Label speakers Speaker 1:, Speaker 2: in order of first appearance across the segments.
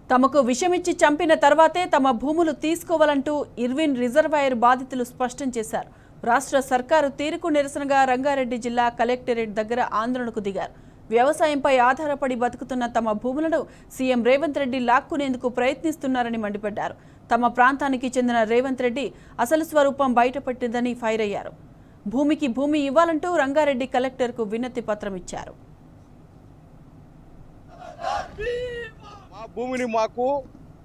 Speaker 1: తమకు విషమిచ్చి చంపిన తర్వాతే తమ భూములు తీసుకోవాలంటూ ఇర్విన్ రిజర్వాయర్ బాధితులు స్పష్టం చేశారు. రాష్ట్ర సర్కారు తీరుకు నిరసనగా రంగారెడ్డి జిల్లా కలెక్టరేట్ దగ్గర ఆందోళనకు దిగారు. వ్యవసాయంపై ఆధారపడి బతుకుతున్న తమ భూములను సీఎం రేవంత్ రెడ్డి లాక్కునేందుకు ప్రయత్నిస్తున్నారని మండిపడ్డారు. తమ ప్రాంతానికి చెందిన రేవంత్ రెడ్డి అసలు స్వరూపం బయటపట్టిందని ఫైర్ అయ్యారు. భూమికి భూమి ఇవ్వాలంటూ రంగారెడ్డి కలెక్టర్కు వినతి పత్రం ఇచ్చారు.
Speaker 2: మా భూమిని మాకు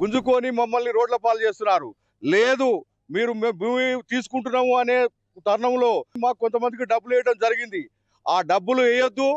Speaker 2: గుంజుకొని మమ్మల్ని రోడ్ల పాలు చేస్తున్నారు. లేదు మీరు భూమి తీసుకుంటున్నాము అనే తరుణంలో మాకు కొంతమందికి డబ్బులు వేయడం జరిగింది. ఆ డబ్బులు వేయొద్దు,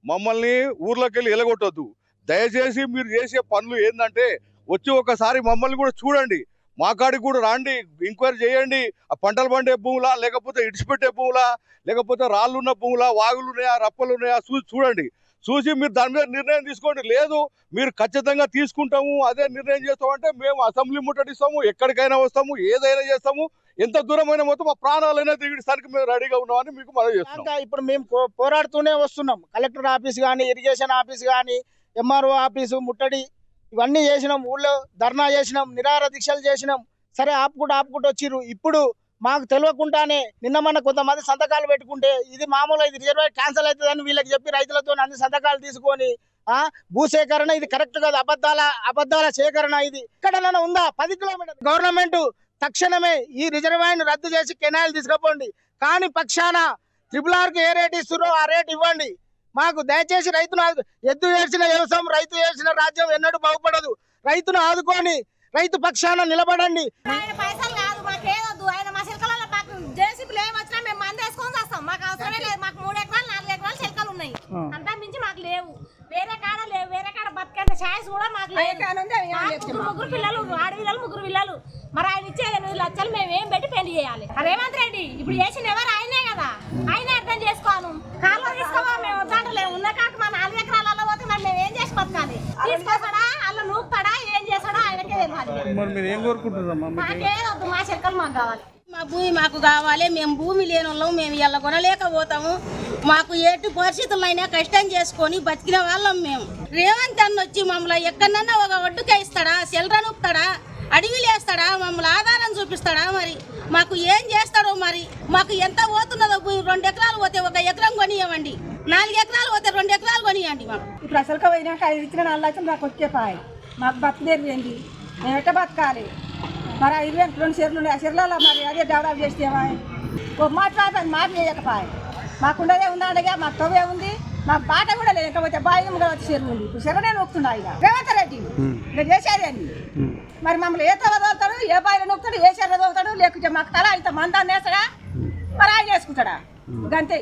Speaker 2: మమ్మల్ని ఊర్లోకి వెళ్ళి ఎలగొట్టొద్దు. దయచేసి మీరు చేసే పనులు ఏంటంటే వచ్చి ఒకసారి మమ్మల్ని కూడా చూడండి, మా కాడికి కూడా రండి, ఎంక్వైరీ చేయండి. ఆ పంటలు పండే భూములా, లేకపోతే ఇడిచిపెట్టే భూములా, లేకపోతే రాళ్ళు ఉన్న భూములా, వాగులు ఉన్నాయా, రప్పలు ఉన్నాయా చూడండి. చూసి మీరు దాని మీద నిర్ణయం తీసుకోండి. లేదు మీరు ఖచ్చితంగా తీసుకుంటాము, అదే నిర్ణయం చేస్తామంటే మేము అసెంబ్లీ ముట్టడిస్తాము, ఎక్కడికైనా వస్తాము, ఏదైనా చేస్తాము, ఎంత దూరమైన మొత్తం మా ప్రాణాలైనా దిగడానికి మేము రెడీగా ఉన్నామని మీకు మనం చేస్తాం.
Speaker 3: ఇప్పుడు మేము పోరాడుతూనే వస్తున్నాం. కలెక్టర్ ఆఫీస్ కానీ, ఇరిగేషన్ ఆఫీస్ కానీ, ఎంఆర్ఓ ఆఫీసు ముట్టడి ఇవన్నీ చేసినాం. ఊళ్ళో ధర్నా చేసినాం, నిరాహార దీక్షలు చేసినాం. సరే ఆపుకుంటూ వచ్చిర్రు. ఇప్పుడు మాకు తెలియకుండానే నిన్న మన కొంతమంది సంతకాలు పెట్టుకుంటే ఇది మామూలు, ఇది రిజర్వాయర్ క్యాన్సిల్ అవుతుందని వీళ్ళకి చెప్పి రైతులతో అన్ని సంతకాలు తీసుకొని భూసేకరణ ఇది కరెక్ట్ కాదు, అబద్ధాల సేకరణ ఇది ఎక్కడైనా ఉందా? 10 కిలోమీటర్లు గవర్నమెంట్ తక్షణమే ఈ రిజర్వాయర్ రద్దు చేసి కెనాల్ తీసుకుపోండి. కానీ పక్షాన RRRకి ఏ రేట్ ఇస్తున్నారో ఆ రేట్ ఇవ్వండి. మాకు దయచేసి రైతును ఎద్దు ఏడ్చిన వ్యవసాయం, రైతు ఏడ్చిన రాజ్యం ఎన్నడూ బాగుపడదు. రైతును ఆదుకొని రైతు పక్షాన నిలబడండి.
Speaker 4: మాకు 3 ఎకరాలు 4 ఎకరాలు చెలకలు ఉన్నాయి, అంతా మించి మాకు లేవు. వేరే కాడ లేవు, వేరే కాడ బతికేంత ఛాయిస్ కూడా మాకు లేదు. ముగ్గురు పిల్లలు, ఆడపిల్లలు, 3 పిల్లలు. మరి ఆయన ఇచ్చే 8 లక్షలు మేము ఏం పెట్టి పెళ్లి చేయాలి? రేవంత్ రెడ్డి ఇప్పుడు చేసిన ఎవరు? ఆయనే కదా, ఆయన అర్థం చేసుకోను. కాళ్ళు తీసుకోవా, మేము వద్దంటలేము. ఉన్న కాక మా 4 ఎకరాలలో పోతే మరి మేము ఏం చేసి బతకాలి? తీసుకొస్తాడా, అలా నూపుతాడా, ఏం చేస్తాడో ఆయనకే తెలియాలి. మాకేదొద్దు, మా చెక్కలు మాకు కావాలి.
Speaker 5: మా భూమి మాకు కావాలి. మేము భూమి లేని వాళ్ళం, మేము ఇలా కొనలేకపోతాము. మాకు ఎటు పరిస్థితులైనా కష్టం చేసుకొని బతికిన వాళ్ళం మేము. రేవంత్ అన్న వచ్చి మమ్మల్ని ఎక్కడన్నా ఒక ఒడ్డుకే ఇస్తాడా, సెల్రనుపుతాడా, అడవిలు వేస్తాడా, మమ్మల్ని ఆధారం చూపిస్తాడా? మరి మాకు ఏం చేస్తాడో? మరి మాకు ఎంత పోతున్నదో భూమి? 2 ఎకరాలు పోతే 1 ఎకరం కొనియవండి, 4 ఎకరాలు పోతే 2 ఎకరాలు కొనియండి. మాకు
Speaker 6: ఇప్పుడు అసలు పోయినాక 5 ఇచ్చిన 4 లక్షలు మాకు వచ్చేపాయి. మాకు బతకలేండి, మేము ఎట్ట బతకాలి? మరి 22 చెరువులు ఉన్నాయి, ఆ చెరువులలో మరి అదే డెవలప్ చేస్తేమా? ఒక మాట్లాడతాను, మాట చేయకపోయి. మాకుండదే ఉందండగా, మాకు తవ్వే ఉంది, మాకు బాట కూడా లేదు. ఇంకపోతే బాయి కూడా వచ్చి చెరువు ఉంది. ఇప్పుడు చెరువునే నొక్కుతున్నా ఇక రేవంత్ రెడ్డి నేను చేసేదండి. మరి మమ్మల్ని ఏ తవ తోలుతాడు, ఏ బాయిలో నొక్కుతాడు, ఏ చెరువు తోలుతాడు, లేకుంటే మాకు తల ఇంత మందాన్ని వేస్తాడా, మరి ఆయన వేసుకుంటాడా? గంతే.